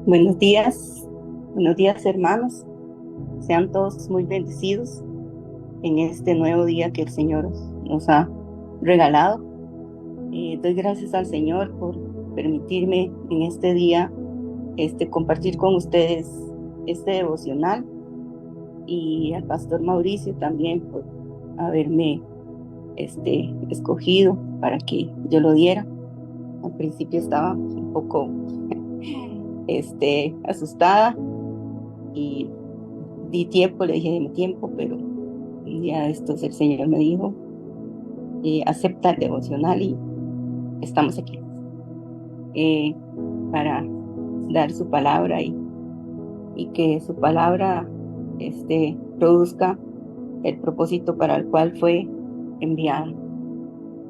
Buenos días hermanos, sean todos muy bendecidos en este nuevo día que el Señor nos ha regalado. Doy gracias al Señor por permitirme en este día compartir con ustedes este devocional, y al pastor Mauricio también por haberme escogido para que yo lo diera. Al principio estaba un poco asustada y di tiempo, le dije de mi tiempo, pero ya esto el Señor me dijo, acepta el devocional y estamos aquí eh, para dar su palabra y que su palabra produzca el propósito para el cual fue enviada.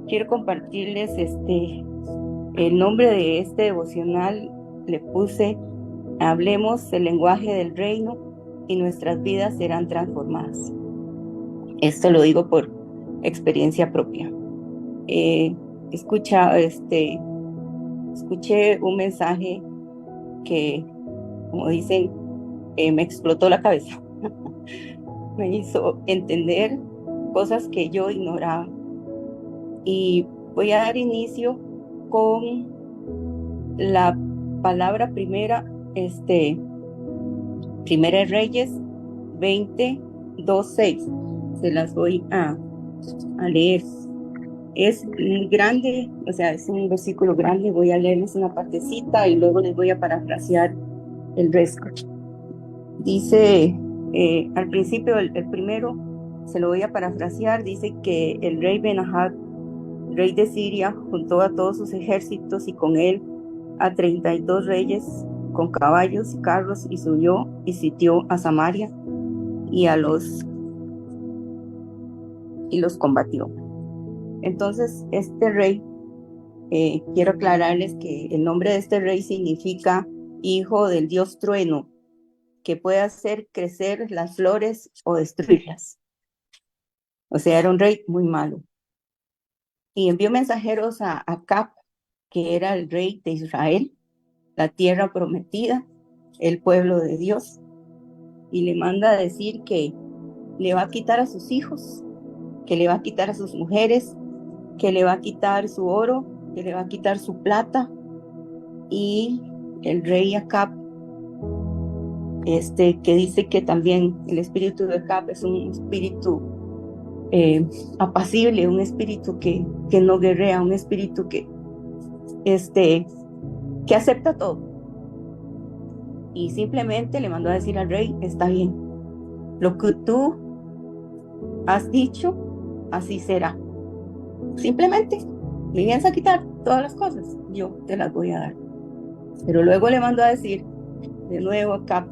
Quiero compartirles el nombre de este devocional. Le puse: hablemos el lenguaje del reino y nuestras vidas serán transformadas. Esto lo digo por experiencia propia. Escuché un mensaje que, como dicen, me explotó la cabeza. Me hizo entender cosas que yo ignoraba. Y voy a dar inicio con la palabra primera, Primera de Reyes 20:2-6. Se las voy a leer. Es grande, o sea, es un versículo grande. Voy a leerles una partecita y luego les voy a parafrasear el resto. Dice, al principio, el primero, se lo voy a parafrasear. Dice que el rey Ben-Hadad, rey de Siria, juntó a todos sus ejércitos y con él a 32 reyes con caballos y carros, y subió y sitió a Samaria y los combatió. Entonces, este rey, quiero aclararles que el nombre de este rey significa hijo del dios trueno, que puede hacer crecer las flores o destruirlas. O sea, era un rey muy malo. Y envió mensajeros a Acab, que era el rey de Israel, la tierra prometida, el pueblo de Dios, y le manda a decir que le va a quitar a sus hijos, que le va a quitar a sus mujeres que le va a quitar su oro, que le va a quitar su plata, y el rey Acab, que dice que también el espíritu de Acab es un espíritu apacible, un espíritu que no guerrea, un espíritu que acepta todo. Y simplemente le mandó a decir al rey: está bien, lo que tú has dicho, así será. Simplemente me vienes a quitar todas las cosas, yo te las voy a dar. Pero luego le mandó a decir de nuevo acá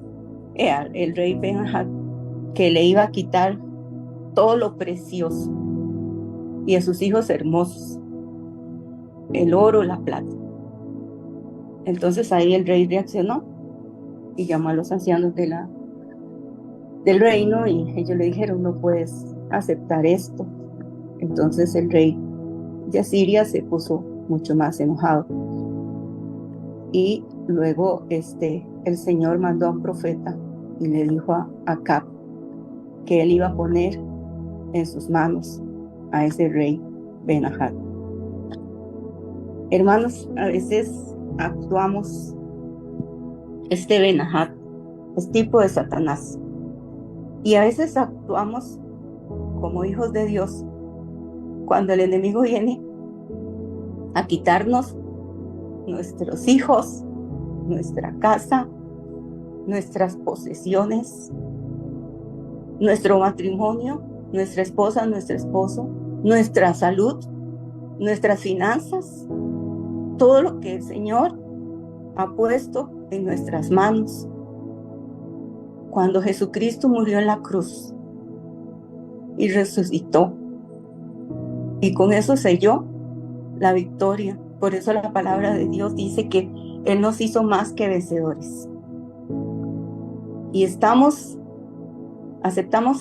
el rey Ben-Hadad que le iba a quitar todo lo precioso y a sus hijos hermosos, el oro, la plata. Entonces ahí el rey reaccionó y llamó a los ancianos del reino, y ellos le dijeron: no puedes aceptar esto. Entonces el rey de Asiria se puso mucho más enojado, y luego el Señor mandó a un profeta y le dijo a Acab que él iba a poner en sus manos a ese rey Ben-Hadad. Hermanos, a veces actuamos, Ben-Hadad es tipo de Satanás, y a veces actuamos como hijos de Dios cuando el enemigo viene a quitarnos nuestros hijos, nuestra casa, nuestras posesiones, nuestro matrimonio, nuestra esposa, nuestro esposo, nuestra salud, nuestras finanzas, todo lo que el Señor ha puesto en nuestras manos. Cuando Jesucristo murió en la cruz y resucitó, y con eso selló la victoria. Por eso la palabra de Dios dice que Él nos hizo más que vencedores. Y aceptamos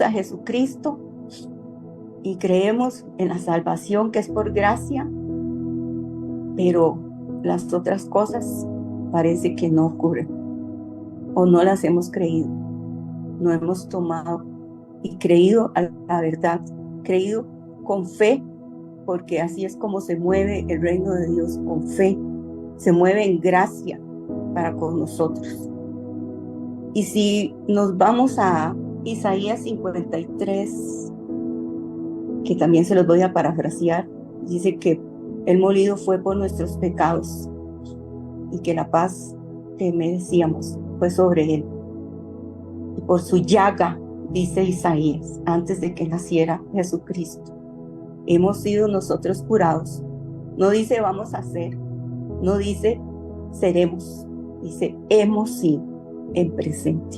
a Jesucristo y creemos en la salvación que es por gracia, pero las otras cosas parece que no ocurren, o no las hemos creído, no hemos tomado y creído a la verdad, creído con fe, porque así es como se mueve el reino de Dios, con fe, se mueve en gracia para con nosotros. Y si nos vamos a Isaías 53, que también se los voy a parafrasear, dice que el molido fue por nuestros pecados y que la paz que merecíamos fue sobre él. Y por su llaga, dice Isaías, antes de que naciera Jesucristo, hemos sido nosotros curados. No dice vamos a ser, no dice seremos, dice hemos sido en presente.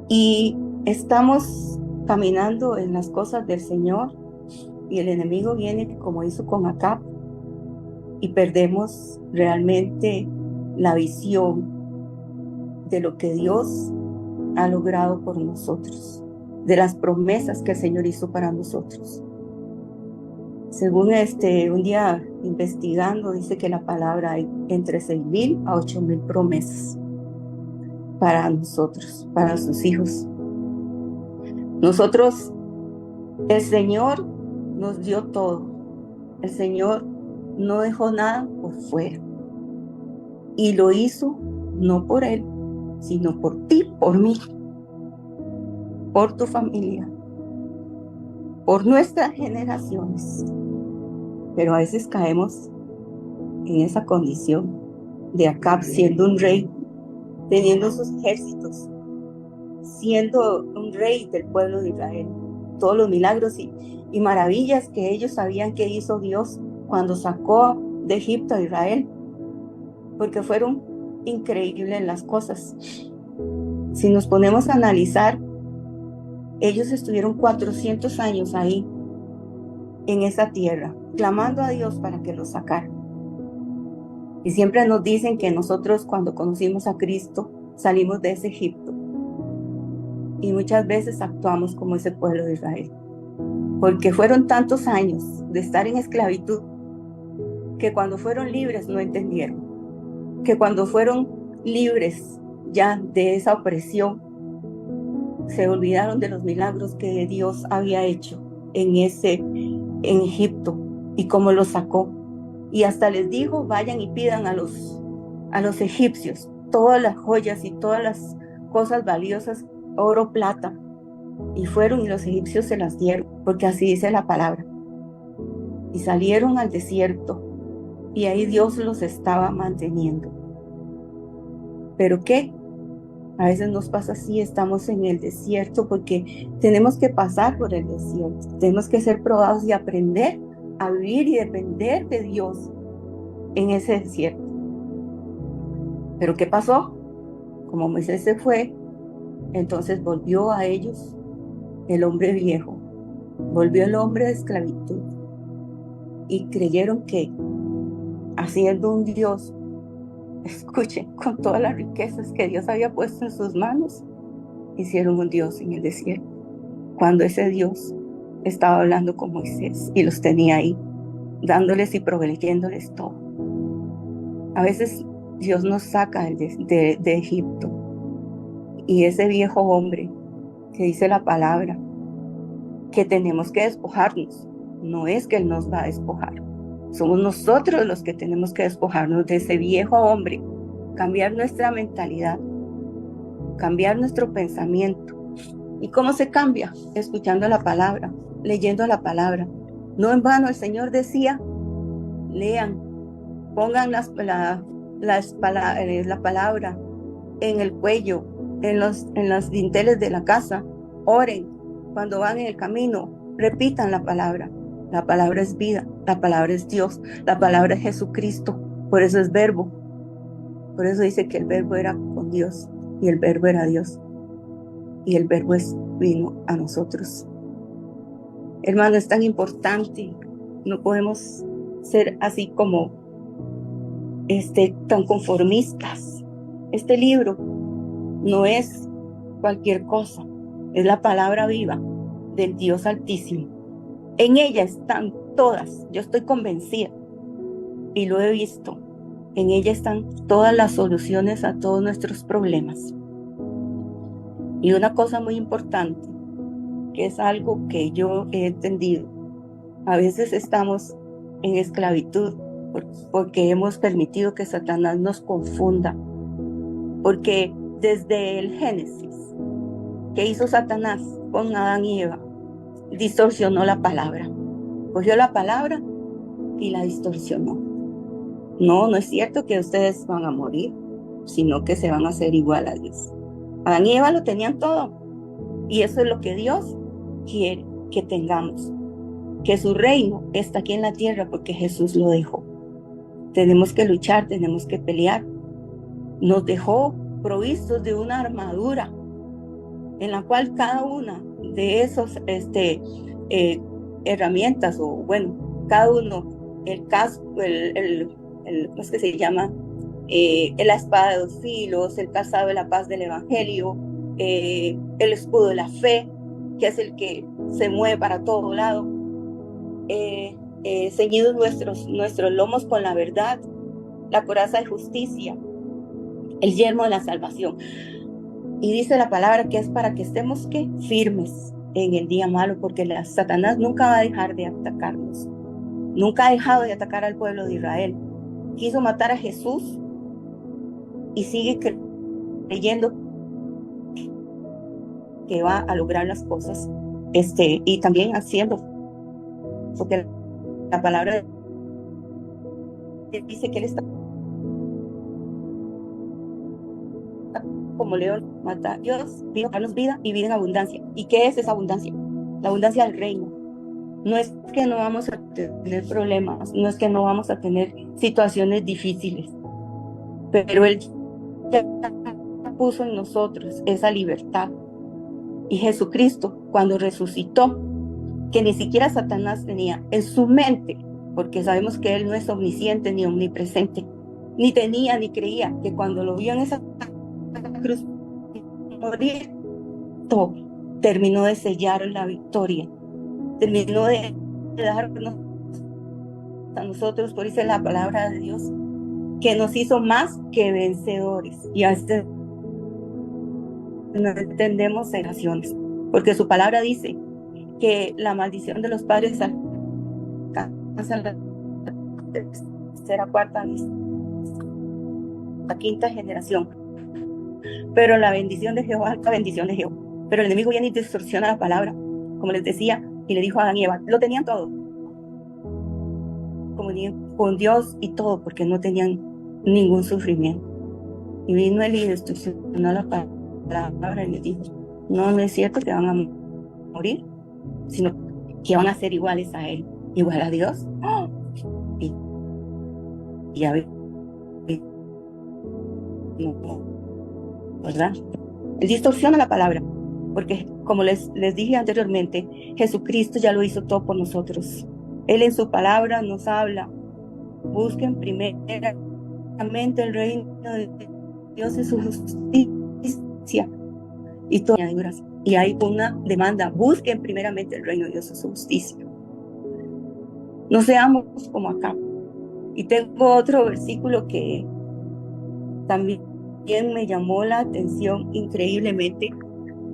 Y estamos caminando en las cosas del Señor, y el enemigo viene como hizo con Acab, y perdemos realmente la visión de lo que Dios ha logrado por nosotros, de las promesas que el Señor hizo para nosotros. Según un día investigando, dice que la palabra hay entre 6,000 a 8,000 promesas para nosotros, para sus hijos. Nosotros, el Señor nos dio todo. El Señor no dejó nada por fuera. Y lo hizo no por Él, sino por ti, por mí, por tu familia, por nuestras generaciones. Pero a veces caemos en esa condición de Acab, siendo un rey, teniendo sus ejércitos, siendo un rey del pueblo de Israel. Todos los milagros y maravillas que ellos sabían que hizo Dios cuando sacó de Egipto a Israel, porque fueron increíbles las cosas. Si nos ponemos a analizar, ellos estuvieron 400 años ahí, en esa tierra, clamando a Dios para que los sacara. Y siempre nos dicen que nosotros, cuando conocimos a Cristo, salimos de ese Egipto. Y muchas veces actuamos como ese pueblo de Israel, porque fueron tantos años de estar en esclavitud, que cuando fueron libres no entendieron, que cuando fueron libres ya de esa opresión, se olvidaron de los milagros que Dios había hecho en ese en Egipto y cómo los sacó. Y hasta les dijo, vayan y pidan a los egipcios todas las joyas y todas las cosas valiosas, oro, plata. Y fueron y los egipcios se las dieron, porque así dice la palabra. Y salieron al desierto y ahí Dios los estaba manteniendo. ¿Pero qué? A veces nos pasa así, estamos en el desierto porque tenemos que pasar por el desierto. Tenemos que ser probados y aprender a vivir y depender de Dios en ese desierto. ¿Pero qué pasó? Como Moisés se fue, entonces volvió a ellos el hombre viejo, volvió el hombre de esclavitud y creyeron que haciendo un Dios, escuchen, con todas las riquezas que Dios había puesto en sus manos, hicieron un Dios en el desierto, cuando ese Dios estaba hablando con Moisés y los tenía ahí, dándoles y proveyéndoles todo. A veces Dios nos saca de Egipto y ese viejo hombre que dice la palabra que tenemos que despojarnos, no es que Él nos va a despojar, somos nosotros los que tenemos que despojarnos de ese viejo hombre, cambiar nuestra mentalidad, cambiar nuestro pensamiento. ¿Y cómo se cambia? Escuchando la palabra, leyendo la palabra. No en vano el Señor decía, lean, pongan la palabra en el cuello, en los dinteles de la casa, oren, cuando van en el camino, repitan la palabra. La palabra es vida, la palabra es Dios, la palabra es Jesucristo, por eso es verbo. Por eso dice que el verbo era con Dios y el verbo era Dios. Y el verbo vino a nosotros. Hermano, es tan importante. No podemos ser así como tan conformistas. Este libro no es cualquier cosa, es la palabra viva del Dios Altísimo. En ella están todas, yo estoy convencida y lo he visto, en ella están todas las soluciones a todos nuestros problemas. Y una cosa muy importante, que es algo que yo he entendido, a veces estamos en esclavitud porque hemos permitido que Satanás nos confunda, porque desde el Génesis, ¿qué hizo Satanás con Adán y Eva? Distorsionó la palabra, cogió la palabra y la distorsionó. No es cierto que ustedes van a morir, sino que se van a hacer igual a Dios. Adán y Eva lo tenían todo, y eso es lo que Dios quiere que tengamos, que su reino está aquí en la tierra porque Jesús lo dejó. Tenemos que luchar, tenemos que pelear. Nos dejó provistos de una armadura en la cual cada una de esas herramientas, o bueno, cada uno, el casco, ¿cómo es que se llama? La espada de dos filos, el calzado de la paz del evangelio, el escudo de la fe, que es el que se mueve para todo lado, ceñidos nuestros lomos con la verdad, la coraza de justicia, el yelmo de la salvación. Y dice la palabra que es para que estemos firmes en el día malo, porque Satanás nunca va a dejar de atacarnos. Nunca ha dejado de atacar al pueblo de Israel. Quiso matar a Jesús y sigue creyendo que va a lograr las cosas, y también haciendo, porque la palabra dice que él está como león, mata a Dios, vino a darnos vida y vida en abundancia. ¿Y qué es esa abundancia? La abundancia del reino. No es que no vamos a tener problemas, no es que no vamos a tener situaciones difíciles, pero Él ya puso en nosotros esa libertad. Y Jesucristo, cuando resucitó, que ni siquiera Satanás tenía en su mente, porque sabemos que Él no es omnisciente ni omnipresente, ni tenía ni creía, que cuando lo vio en esa cruz morir, todo terminó de sellar la victoria, terminó de darnos a nosotros, por eso la palabra de Dios, que nos hizo más que vencedores. Y a veces no entendemos oraciones, porque su palabra dice que la maldición de los padres a la tercera, cuarta, la quinta generación. Pero la bendición de Jehová es la bendición de Jehová. Pero el enemigo viene y distorsiona la palabra, como les decía, y le dijo a Adán y Eva, lo tenían todo, comunión con Dios y todo, porque no tenían ningún sufrimiento. Y vino él y distorsionó la palabra y les dijo, no es cierto que van a morir, sino que van a ser iguales a él, igual a Dios. ¡Oh! Y a ver, ¿verdad? Él distorsiona la palabra, porque como les dije anteriormente, Jesucristo ya lo hizo todo por nosotros. Él en su palabra nos habla. Busquen primeramente el reino de Dios y su justicia y todas las añadiduras. Y hay una demanda, busquen primeramente el reino de Dios y su justicia. No seamos como acá. Y tengo otro versículo que también me llamó la atención increíblemente.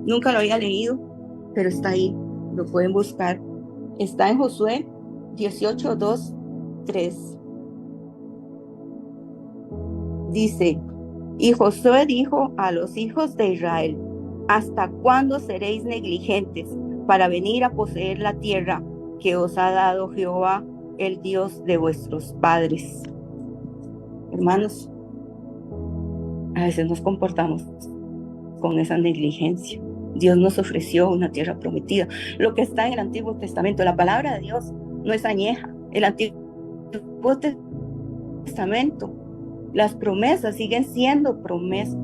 Nunca lo había leído, pero está ahí, lo pueden buscar. Está en Josué 18, 2, 3. Dice, y Josué dijo a los hijos de Israel, ¿hasta cuándo seréis negligentes para venir a poseer la tierra que os ha dado Jehová, el Dios de vuestros padres? Hermanos, a veces nos comportamos con esa negligencia. Dios nos ofreció una tierra prometida. Lo que está en el Antiguo Testamento, la palabra de Dios no es añeja. El Antiguo Testamento, las promesas siguen siendo promesas,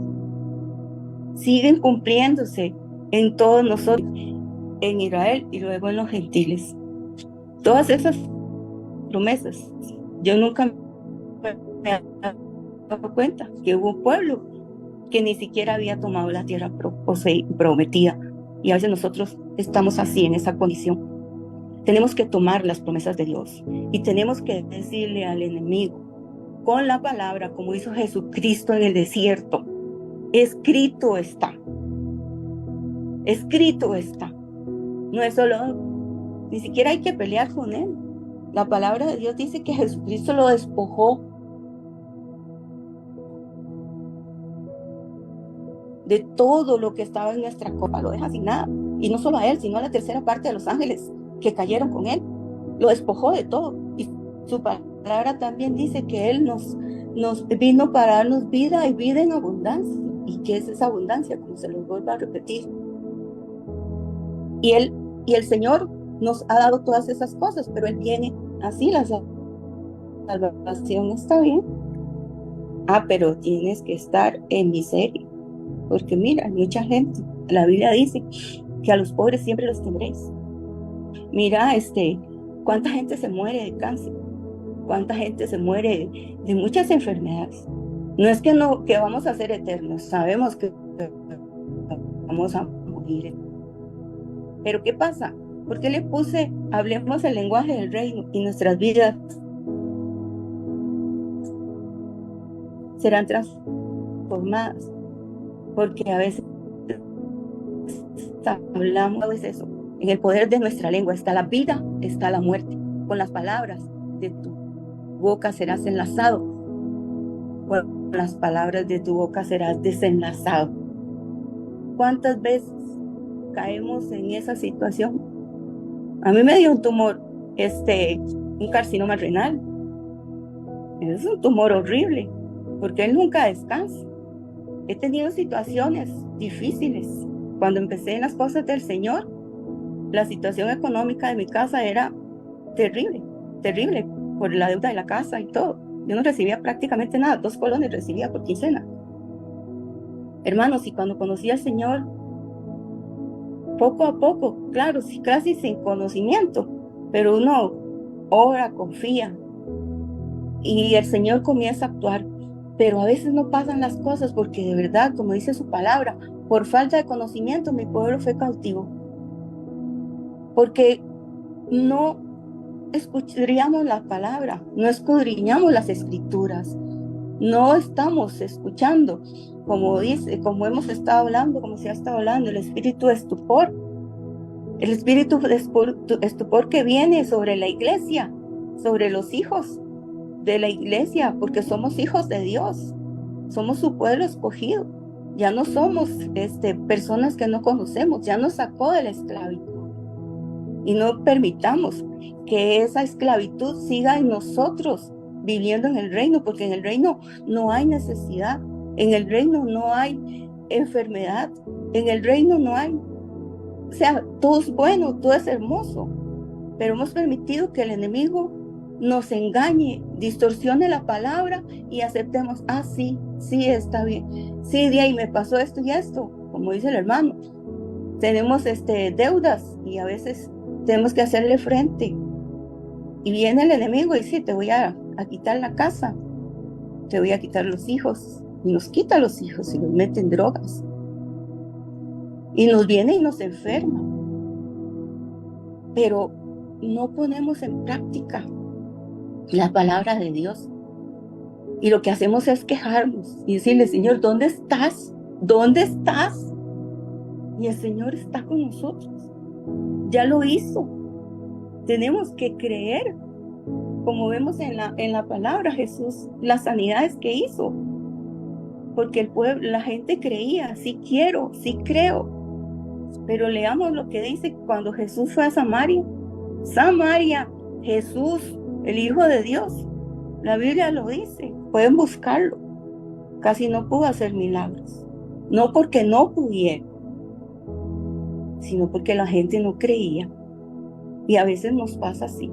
siguen cumpliéndose en todos nosotros, en Israel y luego en los gentiles. Todas esas promesas, yo nunca me he dado cuenta que hubo un pueblo que ni siquiera había tomado la tierra prometida, y a veces nosotros estamos así, en esa condición. Tenemos que tomar las promesas de Dios y tenemos que decirle al enemigo con la palabra, como hizo Jesucristo en el desierto, escrito está. Escrito está. No es solo, ni siquiera hay que pelear con él. La palabra de Dios dice que Jesucristo lo despojó de todo lo que estaba en nuestra copa, lo deja sin nada. Y no solo a él, sino a la tercera parte de los ángeles que cayeron con él. Lo despojó de todo. Y su palabra también dice que él nos vino para darnos vida y vida en abundancia. ¿Y qué es esa abundancia? Como se los vuelvo a repetir. Y el Señor nos ha dado todas esas cosas, pero él viene así, la salvación está bien. Pero tienes que estar en miseria. Porque mira, mucha gente, la Biblia dice que a los pobres siempre los tendréis. Mira, cuánta gente se muere de cáncer, cuánta gente se muere de muchas enfermedades. No es que vamos a ser eternos, sabemos que vamos a morir. Pero ¿qué pasa? ¿Por qué le puse, hablemos el lenguaje del reino y nuestras vidas serán transformadas? Porque a veces hablamos de eso. En el poder de nuestra lengua está la vida, está la muerte. Con las palabras de tu boca serás enlazado, con las palabras de tu boca serás desenlazado. ¿Cuántas veces caemos en esa situación? A mí me dio un tumor, un carcinoma renal. Es un tumor horrible, porque él nunca descansa. He tenido situaciones difíciles. Cuando empecé en las cosas del Señor, la situación económica de mi casa era terrible, terrible, por la deuda de la casa y todo. Yo no recibía prácticamente nada, 2 colones recibía por quincena. Hermanos, y cuando conocí al Señor, poco a poco, claro, casi sin conocimiento, pero uno ora, confía, y el Señor comienza a actuar. Pero a veces no pasan las cosas porque de verdad, como dice su palabra, por falta de conocimiento mi pueblo fue cautivo. Porque no escucharíamos la palabra, no escudriñamos las escrituras, no estamos escuchando, como hemos estado hablando, como se ha estado hablando, el espíritu de estupor, el espíritu de estupor que viene sobre la iglesia, sobre los hijos de la iglesia, porque somos hijos de Dios, somos su pueblo escogido. Ya no somos personas que no conocemos, ya nos sacó de la esclavitud. Y no permitamos que esa esclavitud siga en nosotros, viviendo en el reino, porque en el reino no hay necesidad, en el reino no hay enfermedad, en el reino no hay, o sea, todo es bueno, todo es hermoso, pero hemos permitido que el enemigo nos engañe, distorsione la palabra y aceptemos, sí, está bien, sí, de ahí me pasó esto y esto, como dice el hermano. Tenemos deudas y a veces tenemos que hacerle frente. Y viene el enemigo y dice, te voy a quitar la casa, te voy a quitar los hijos. Y nos quita los hijos y nos mete en drogas. Y nos viene y nos enferma. Pero no ponemos en práctica la palabra de Dios. Y lo que hacemos es quejarnos y decirle, Señor, ¿dónde estás? ¿Dónde estás? Y el Señor está con nosotros. Ya lo hizo. Tenemos que creer, como vemos en la palabra Jesús, las sanidades que hizo. Porque el pueblo, la gente creía, sí quiero, sí creo. Pero leamos lo que dice cuando Jesús fue a Samaria. Samaria, Jesús, el Hijo de Dios. La Biblia lo dice, pueden buscarlo. Casi no pudo hacer milagros. No porque no pudiera, sino porque la gente no creía. Y a veces nos pasa así.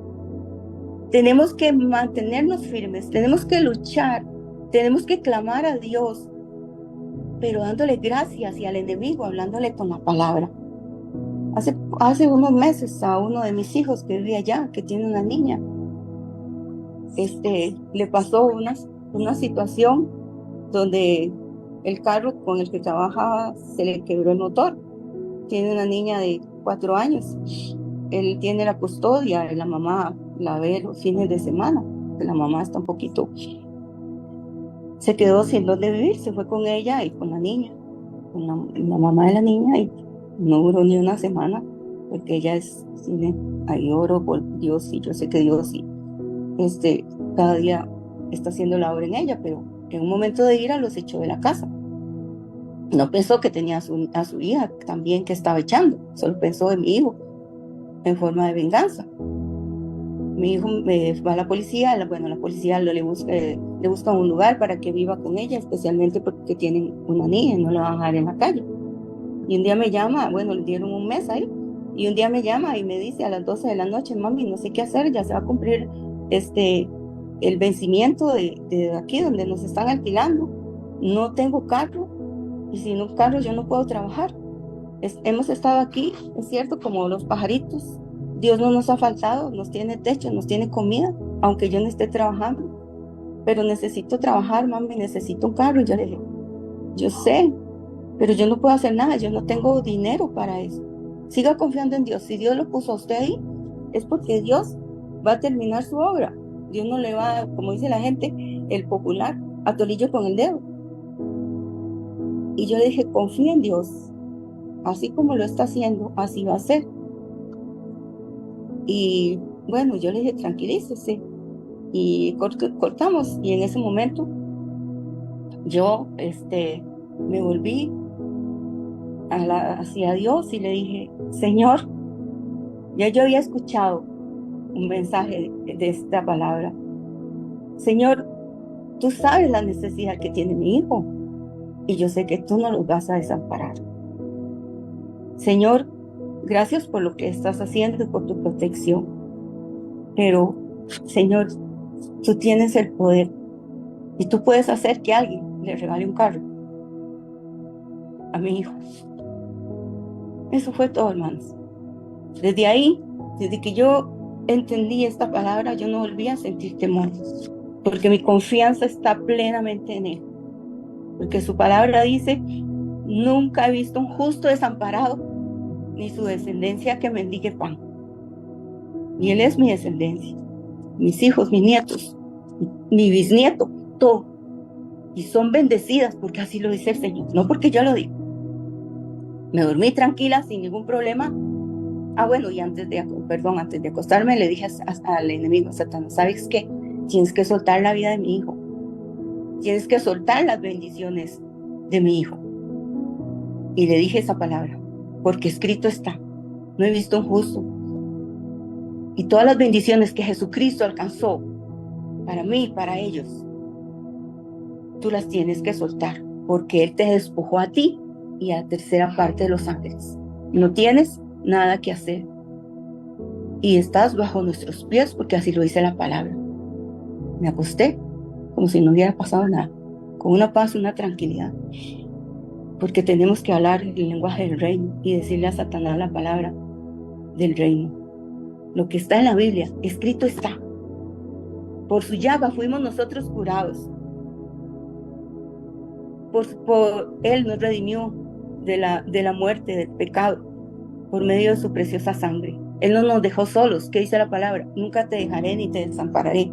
Tenemos que mantenernos firmes, tenemos que luchar, tenemos que clamar a Dios, pero dándole gracias, y al enemigo hablándole con la palabra. Hace unos meses a uno de mis hijos que vive allá, que tiene una niña, le pasó una situación donde el carro con el que trabajaba se le quebró el motor. Tiene una niña de 4 años. Él tiene la custodia y la mamá la ve los fines de semana. La mamá está un poquito... Se quedó sin dónde vivir, se fue con ella y con la niña, con la mamá de la niña, y no duró ni una semana, porque ella ahí oro por Dios, y yo sé que Dios cada día está haciendo la obra en ella, pero en un momento de ira los echó de la casa. No pensó que tenía a su hija también que estaba echando, solo pensó en mi hijo, en forma de venganza. Mi hijo va a la policía, la policía le busca un lugar para que viva con ella, especialmente porque tienen una niña y no la van a dejar en la calle. Y un día me llama, le dieron un mes ahí, y un día me llama y me dice a las 12 de la noche, mami, no sé qué hacer, ya se va a cumplir el vencimiento de aquí donde nos están alquilando. No tengo carro, y sin un carro yo no puedo trabajar. Hemos estado aquí, es cierto, como los pajaritos. Dios no nos ha faltado, nos tiene techo, nos tiene comida, aunque yo no esté trabajando. Pero necesito trabajar, mami, necesito un carro. Y yo le dije, yo sé, pero yo no puedo hacer nada, yo no tengo dinero para eso. Siga confiando en Dios. Si Dios lo puso a usted ahí, es porque Dios va a terminar su obra. Dios no le va, como dice la gente, el popular, a tolillo con el dedo. Y yo le dije, confía en Dios. Así como lo está haciendo, así va a ser. Y yo le dije, tranquilícese. Y cortamos. Y en ese momento, yo me volví hacia Dios y le dije, Señor, ya yo había escuchado un mensaje de esta palabra. Señor, tú sabes la necesidad que tiene mi hijo, y yo sé que tú no los vas a desamparar. Señor, gracias por lo que estás haciendo y por tu protección. Pero, Señor, tú tienes el poder y tú puedes hacer que alguien le regale un carro a mi hijo. Eso fue todo, hermanos. Desde ahí, desde que yo entendí esta palabra, yo no volví a sentir temor, porque mi confianza está plenamente en Él. Porque su palabra dice, nunca he visto un justo desamparado, ni su descendencia que mendigue pan. Y Él es mi descendencia, mis hijos, mis nietos, mi bisnieto, todo. Y son bendecidas porque así lo dice el Señor, no porque yo lo digo. Me dormí tranquila, sin ningún problema, Bueno, y antes de acostarme, le dije al enemigo, Satanás, ¿sabes qué? Tienes que soltar la vida de mi hijo. Tienes que soltar las bendiciones de mi hijo. Y le dije esa palabra, porque escrito está, no he visto un justo. Y todas las bendiciones que Jesucristo alcanzó para mí y para ellos, tú las tienes que soltar, porque Él te despojó a ti y a la tercera parte de los ángeles. No tienes nada que hacer. Y estás bajo nuestros pies, porque así lo dice la palabra. Me acosté como si no hubiera pasado nada, con una paz, una tranquilidad, porque tenemos que hablar el lenguaje del reino y decirle a Satanás la palabra del reino. Lo que está en la Biblia, escrito está. Por su llaga fuimos nosotros curados. Por Él nos redimió de la muerte, del pecado, por medio de su preciosa sangre. Él no nos dejó solos. ¿Qué dice la palabra? Nunca te dejaré ni te desampararé.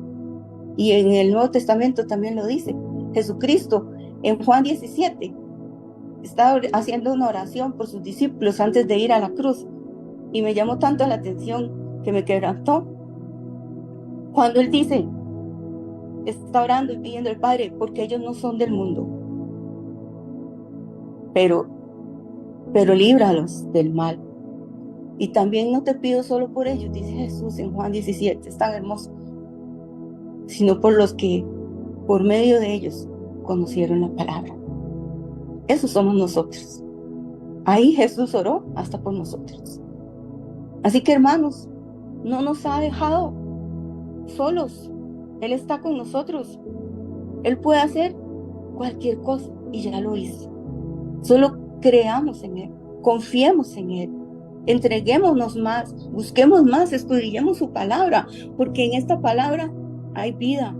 Y en el Nuevo Testamento también lo dice. Jesucristo, en Juan 17, estaba haciendo una oración por sus discípulos antes de ir a la cruz. Y me llamó tanto la atención que me quebrantó. Cuando Él dice, está orando y pidiendo al Padre, porque ellos no son del mundo, pero líbralos del mal. Y también no te pido solo por ellos, dice Jesús en Juan 17, es tan hermoso, sino por los que por medio de ellos conocieron la palabra. Esos somos nosotros. Ahí Jesús oró hasta por nosotros. Así que, hermanos, no nos ha dejado solos. Él está con nosotros. Él puede hacer cualquier cosa y ya lo hizo. Solo creamos en Él, confiemos en Él, entreguémonos más, busquemos más, escudriñemos su palabra, porque en esta palabra hay vida.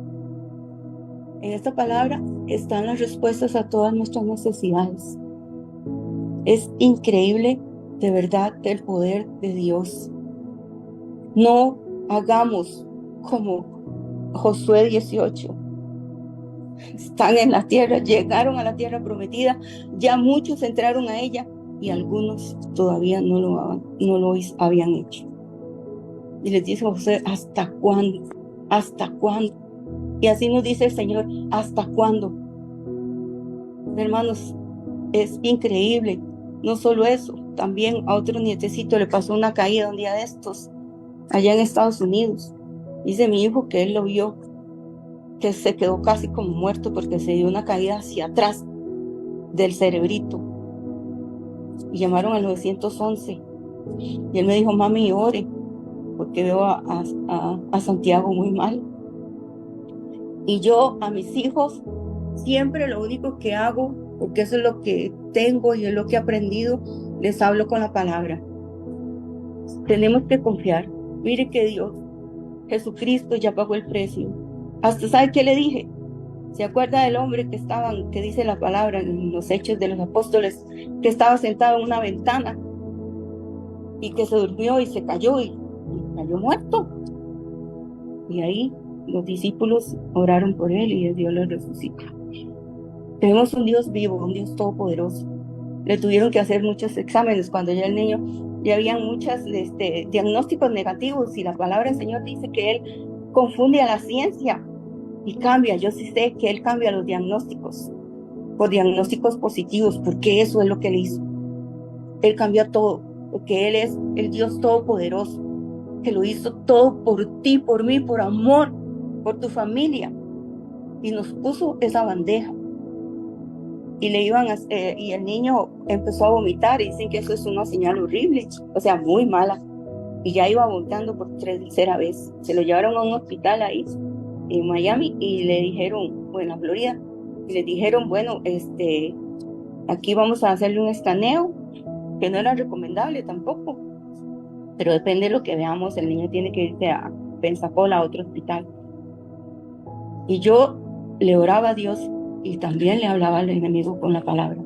En esta palabra están las respuestas a todas nuestras necesidades. Es increíble, de verdad, el poder de Dios. No hagamos como Josué 18. Están en la tierra, llegaron a la tierra prometida, ya muchos entraron a ella y algunos todavía no lo habían hecho. Y les dice Josué, ¿hasta cuándo? ¿Hasta cuándo? Y así nos dice el Señor, ¿hasta cuándo? Hermanos, es increíble. No solo eso, también a otro nietecito le pasó una caída un día de estos, allá en Estados Unidos. Dice mi hijo que él lo vio, que se quedó casi como muerto porque se dio una caída hacia atrás del cerebrito. Y llamaron al 911. Y él me dijo, mami, ore, porque veo a Santiago muy mal. Y yo a mis hijos siempre lo único que hago, porque eso es lo que tengo y es lo que he aprendido, les hablo con la palabra. Tenemos que confiar. Mire que Dios, Jesucristo ya pagó el precio. Hasta, ¿sabe qué le dije? ¿Se acuerda del hombre que dice la palabra en los Hechos de los Apóstoles, que estaba sentado en una ventana y que se durmió y se cayó y cayó muerto? Y ahí los discípulos oraron por él y Dios lo resucitó. Tenemos un Dios vivo, un Dios todopoderoso. Le tuvieron que hacer muchos exámenes cuando ya el niño, ya habían muchos diagnósticos negativos, y la palabra del Señor dice que Él confunde a la ciencia y cambia. Yo sí sé que Él cambia los diagnósticos por diagnósticos positivos, porque eso es lo que Él hizo. Él cambia todo, porque Él es el Dios todopoderoso, que lo hizo todo por ti, por mí, por amor, por tu familia, y nos puso esa bandeja. Y y el niño empezó a vomitar, y dicen que eso es una señal horrible, o sea, muy mala, y ya iba vomitando por tercera vez. Se lo llevaron a un hospital ahí en Miami y le dijeron, o en la Florida, y le dijeron, bueno, aquí vamos a hacerle un escaneo, que no era recomendable tampoco, pero depende de lo que veamos, el niño tiene que irse a Pensacola, a otro hospital. Y yo le oraba a Dios y también le hablaba al enemigo con la palabra.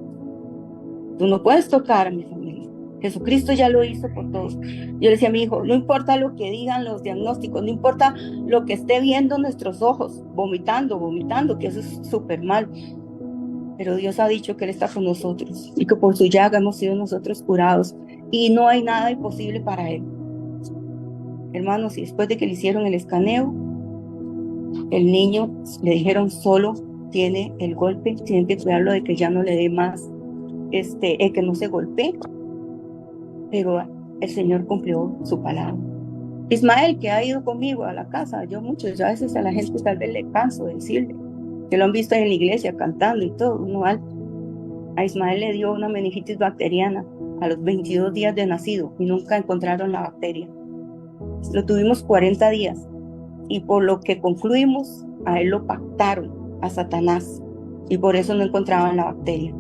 Tú no puedes tocar a mi familia. Jesucristo ya lo hizo por todos. Yo le decía a mi hijo, no importa lo que digan los diagnósticos, no importa lo que esté viendo nuestros ojos, vomitando, que eso es súper mal. Pero Dios ha dicho que Él está con nosotros y que por su llaga hemos sido nosotros curados. y no hay nada imposible para él. Hermanos, y después de que le hicieron el escaneo, el niño le dijeron solo tiene el golpe, tienen que cuidarlo de que ya no le dé más, que no se golpee, pero el Señor cumplió su palabra. Ismael, que ha ido conmigo a la casa, yo muchas veces a la gente tal vez le canso de decirle, que lo han visto en la iglesia cantando y todo, uno alto. A Ismael le dio una meningitis bacteriana a los 22 días de nacido y nunca encontraron la bacteria. Lo tuvimos 40 días y por lo que concluimos, a él lo pactaron a Satanás y por eso no encontraban la bacteria.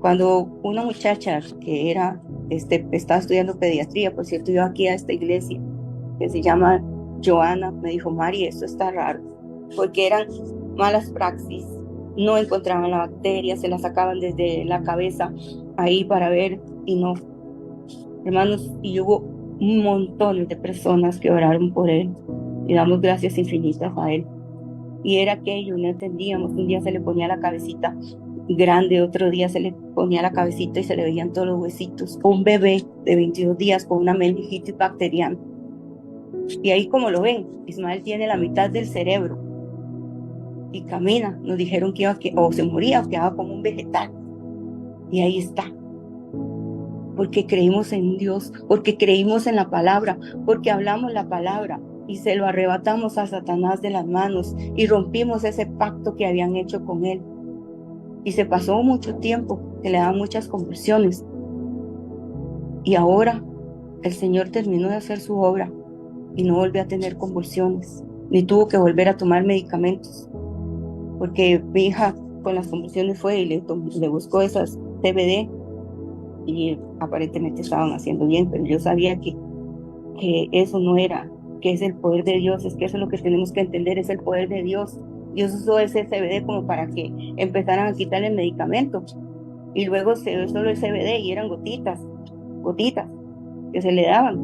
Cuando una muchacha que estaba estudiando pediatría, por cierto, yo aquí a esta iglesia, que se llama Joana, me dijo, Mari, esto está raro, porque eran malas praxis, no encontraban la bacteria, se la sacaban desde la cabeza ahí para ver y no. Hermanos, y hubo un montón de personas que oraron por él y damos gracias infinitas a él. Y era aquello, no entendíamos, un día se le ponía la cabecita grande, otro día se le ponía la cabecita y se le veían todos los huesitos. Un bebé de 22 días con una meningitis bacteriana. Y ahí como lo ven, Ismael tiene la mitad del cerebro y camina. Nos dijeron que o se moría o quedaba como un vegetal. Y ahí está. Porque creímos en Dios, porque creímos en la palabra, porque hablamos la palabra y se lo arrebatamos a Satanás de las manos y rompimos ese pacto que habían hecho con él. Y se pasó mucho tiempo, que le daban muchas convulsiones. Y ahora el Señor terminó de hacer su obra y no volvió a tener convulsiones, ni tuvo que volver a tomar medicamentos, porque mi hija con las convulsiones fue y le buscó esas CBD y aparentemente estaban haciendo bien, pero yo sabía que eso no era, que es el poder de Dios, es que eso es lo que tenemos que entender, es el poder de Dios. Dios usó ese CBD como para que empezaran a quitarle el medicamento y luego se dio solo el CBD y eran gotitas que se le daban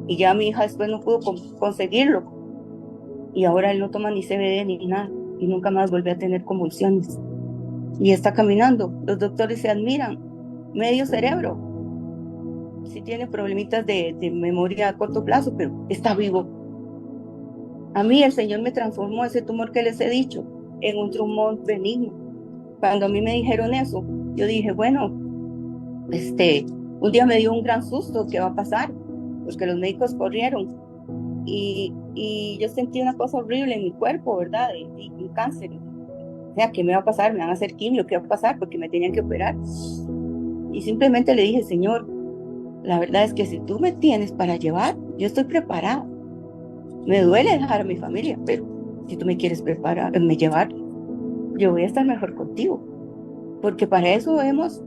y ya mi hija después no pudo conseguirlo y ahora él no toma ni CBD ni nada y nunca más vuelve a tener convulsiones y está caminando. Los doctores se admiran, medio cerebro, sí tiene problemitas de memoria a corto plazo, pero está vivo. A mí el Señor me transformó ese tumor que les he dicho en un tumor benigno. Cuando a mí me dijeron eso, yo dije, bueno, un día me dio un gran susto, ¿qué va a pasar? Porque los médicos corrieron y yo sentí una cosa horrible en mi cuerpo, ¿verdad? Y un cáncer. O sea, ¿qué me va a pasar? ¿Me van a hacer quimio? ¿Qué va a pasar? Porque me tenían que operar. Y simplemente le dije, Señor, la verdad es que si tú me tienes para llevar, yo estoy preparada. Me duele dejar a mi familia, pero si tú me quieres llevar, yo voy a estar mejor contigo. Porque para eso hemos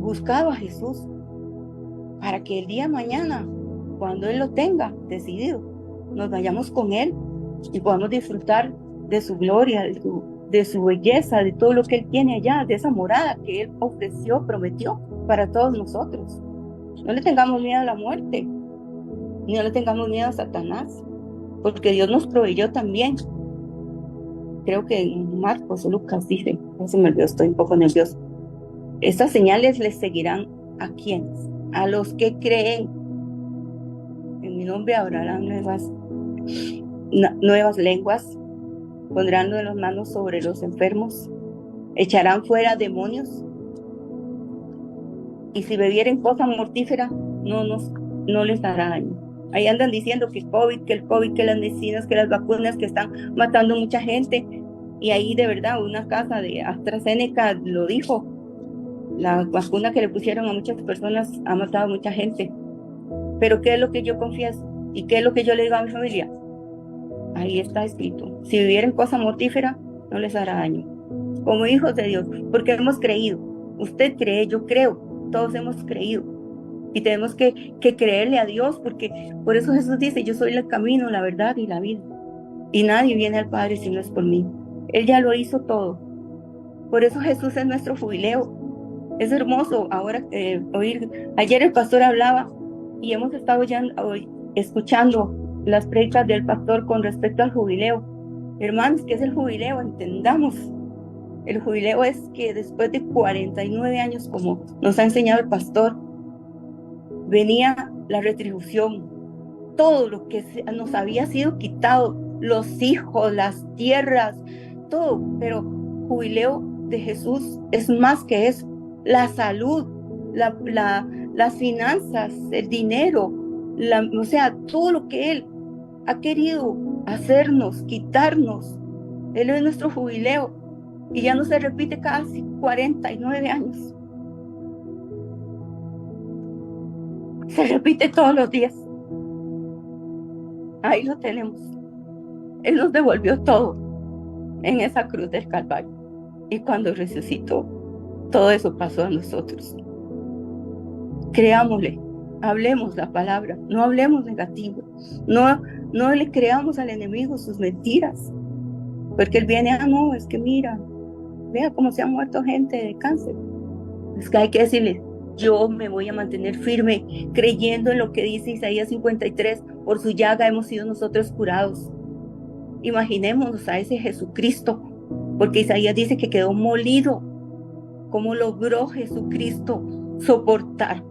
buscado a Jesús, para que el día de mañana, cuando Él lo tenga decidido, nos vayamos con Él y podamos disfrutar de su gloria, de su belleza, de todo lo que Él tiene allá, de esa morada que Él ofreció, prometió para todos nosotros. No le tengamos miedo a la muerte, ni no le tengamos miedo a Satanás, porque Dios nos proveyó también. Creo que en Marcos o Lucas dice, no se me olvidó, estoy un poco nervioso. Estas señales les seguirán a quienes, a los que creen. En mi nombre hablarán nuevas lenguas, pondrán las manos sobre los enfermos, echarán fuera demonios, y si bebieren cosa mortífera, no les hará daño. Ahí andan diciendo que el COVID, que las medicinas, que las vacunas que están matando mucha gente. Y ahí de verdad una casa de AstraZeneca lo dijo. La vacuna que le pusieron a muchas personas ha matado a mucha gente. Pero ¿qué es lo que yo confieso? ¿Y qué es lo que yo le digo a mi familia? Ahí está escrito. Si vivieren cosa mortífera, no les hará daño. Como hijos de Dios, porque hemos creído. Usted cree, yo creo. Todos hemos creído. Y tenemos que creerle a Dios, porque por eso Jesús dice, yo soy el camino, la verdad y la vida. Y nadie viene al Padre si no es por mí. Él ya lo hizo todo. Por eso Jesús es nuestro jubileo. Es hermoso ahora oír. Ayer el pastor hablaba y hemos estado ya escuchando las predicas del pastor con respecto al jubileo. Hermanos, ¿qué es el jubileo? Entendamos. El jubileo es que después de 49 años, como nos ha enseñado el pastor, venía la retribución, todo lo que nos había sido quitado, los hijos, las tierras, todo, pero jubileo de Jesús es más que eso, la salud, las finanzas, el dinero, o sea, todo lo que Él ha querido hacernos, quitarnos. Él es nuestro jubileo y ya no se repite casi 49 años. Se repite todos los días. Ahí lo tenemos. Él nos devolvió todo en esa cruz del Calvario. Y cuando resucitó, todo eso pasó a nosotros. Creámosle, hablemos la palabra, no hablemos negativo, no le creamos al enemigo sus mentiras, porque él viene, no, es que mira, vea cómo se ha muerto gente de cáncer. Es que hay que decirle, yo me voy a mantener firme, creyendo en lo que dice Isaías 53, por su llaga hemos sido nosotros curados. Imaginémonos a ese Jesucristo, porque Isaías dice que quedó molido. ¿Cómo logró Jesucristo soportar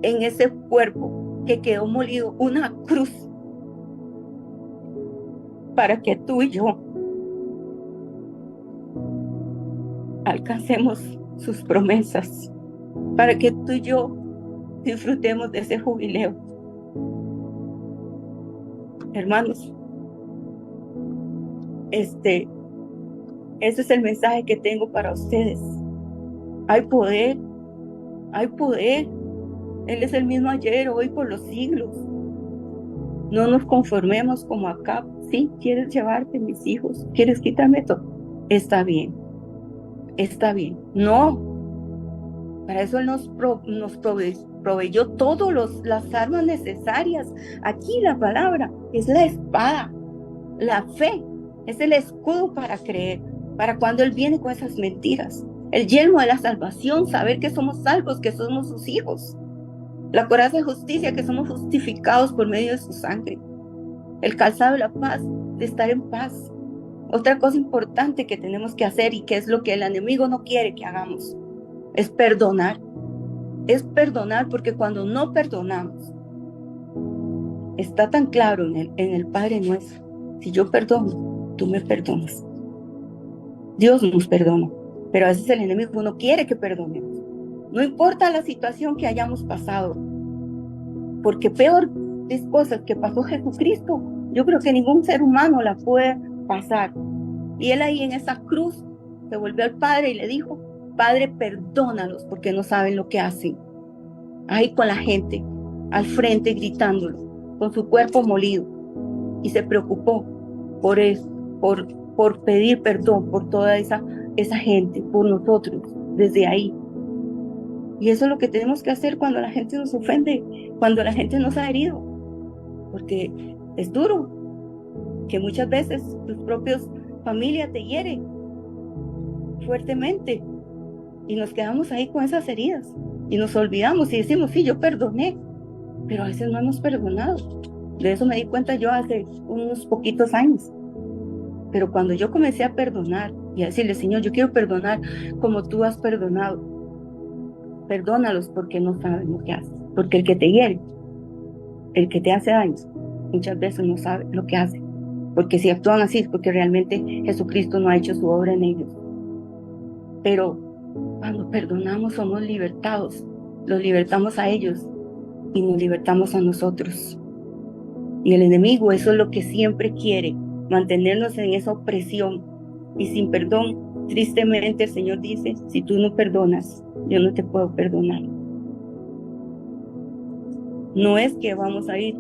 en ese cuerpo que quedó molido una cruz para que tú y yo alcancemos sus promesas, para que tú y yo disfrutemos de ese jubileo? Hermanos, ese es el mensaje que tengo para ustedes. Hay poder, hay poder. Él es el mismo ayer, hoy, por los siglos. No nos conformemos como acá. Sí, quieres llevarte mis hijos, quieres quitarme todo. Está bien, está bien. No, para eso Él nos proveyó todas las armas necesarias. Aquí la palabra es la espada, la fe, es el escudo para creer, para cuando Él viene con esas mentiras. El yelmo de la salvación, saber que somos salvos, que somos sus hijos. La coraza de justicia, que somos justificados por medio de su sangre. El calzado de la paz, de estar en paz. Otra cosa importante que tenemos que hacer y que es lo que el enemigo no quiere que hagamos, es perdonar. Es perdonar, porque cuando no perdonamos, está tan claro en el Padre Nuestro. Si yo perdono, tú me perdonas. Dios nos perdona, pero a veces el enemigo no quiere que perdonemos. No importa la situación que hayamos pasado, porque peor de cosas que pasó Jesucristo, yo creo que ningún ser humano la puede pasar. Y Él ahí en esa cruz se volvió al Padre y le dijo, Padre, perdónalos porque no saben lo que hacen. Ahí con la gente al frente gritándolo, con su cuerpo molido. Y se preocupó por eso, por pedir perdón por toda esa gente, por nosotros, desde ahí. Y eso es lo que tenemos que hacer cuando la gente nos ofende, cuando la gente nos ha herido. Porque es duro que muchas veces tus propios familias te hieren fuertemente. Y nos quedamos ahí con esas heridas. Y nos olvidamos y decimos, sí, yo perdoné. Pero a veces no hemos perdonado. De eso me di cuenta yo hace unos poquitos años. Pero cuando yo comencé a perdonar y a decirle, Señor, yo quiero perdonar como tú has perdonado. Perdónalos porque no saben lo que hacen. Porque el que te hiere, el que te hace daño, muchas veces no sabe lo que hace. Porque si actúan así es porque realmente Jesucristo no ha hecho su obra en ellos. Pero cuando perdonamos somos libertados. Los libertamos a ellos y nos libertamos a nosotros. Y el enemigo, eso es lo que siempre quiere, mantenernos en esa opresión. Y sin perdón, tristemente el Señor dice, si tú no perdonas, yo no te puedo perdonar. No es que vamos a ir,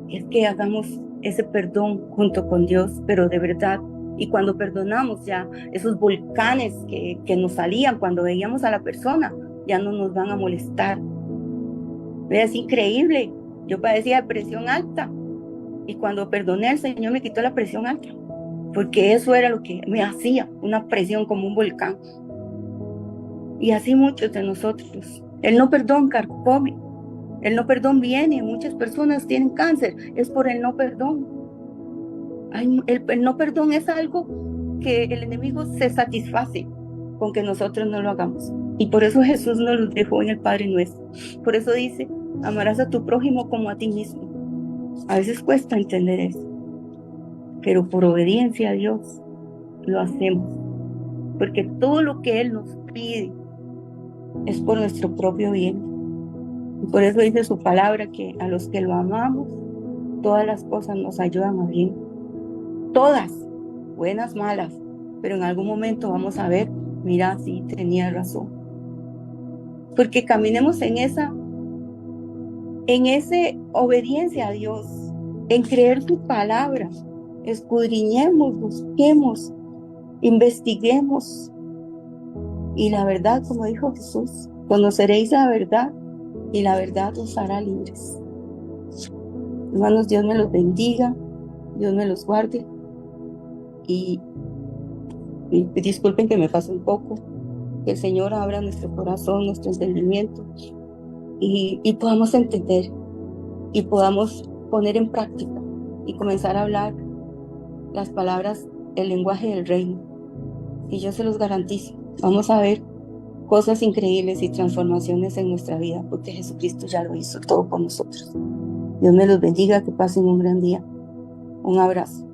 es que hagamos ese perdón junto con Dios, pero de verdad. Y cuando perdonamos ya, esos volcanes que nos salían cuando veíamos a la persona, ya no nos van a molestar. Es increíble. Yo padecía de presión alta y cuando perdoné, el Señor me quitó la presión alta, porque eso era lo que me hacía, una presión como un volcán. Y así muchos de nosotros. El no perdón carcome. El no perdón viene. Muchas personas tienen cáncer. Es por el no perdón. El no perdón es algo que el enemigo se satisface con que nosotros no lo hagamos. Y por eso Jesús nos lo dejó en el Padre Nuestro. Por eso dice, Amarás a tu prójimo como a ti mismo. A veces cuesta entender eso, pero por obediencia a Dios lo hacemos, porque todo lo que Él nos pide es por nuestro propio bien. Y por eso dice su palabra que a los que lo amamos, todas las cosas nos ayudan a bien. Todas, buenas, malas, pero en algún momento vamos a ver, mira, sí, tenía razón. Porque caminemos en esa obediencia a Dios, en creer su palabra, escudriñemos, busquemos, investiguemos. Y la verdad, como dijo Jesús, conoceréis la verdad y la verdad os hará libres. Hermanos, Dios me los bendiga, Dios me los guarde y disculpen que me pase un poco, que el Señor abra nuestro corazón, nuestro entendimiento y podamos entender y podamos poner en práctica y comenzar a hablar las palabras, el lenguaje del reino. Y yo se los garantizo, vamos a ver cosas increíbles y transformaciones en nuestra vida, porque Jesucristo ya lo hizo todo por nosotros. Dios me los bendiga, que pasen un gran día. Un abrazo.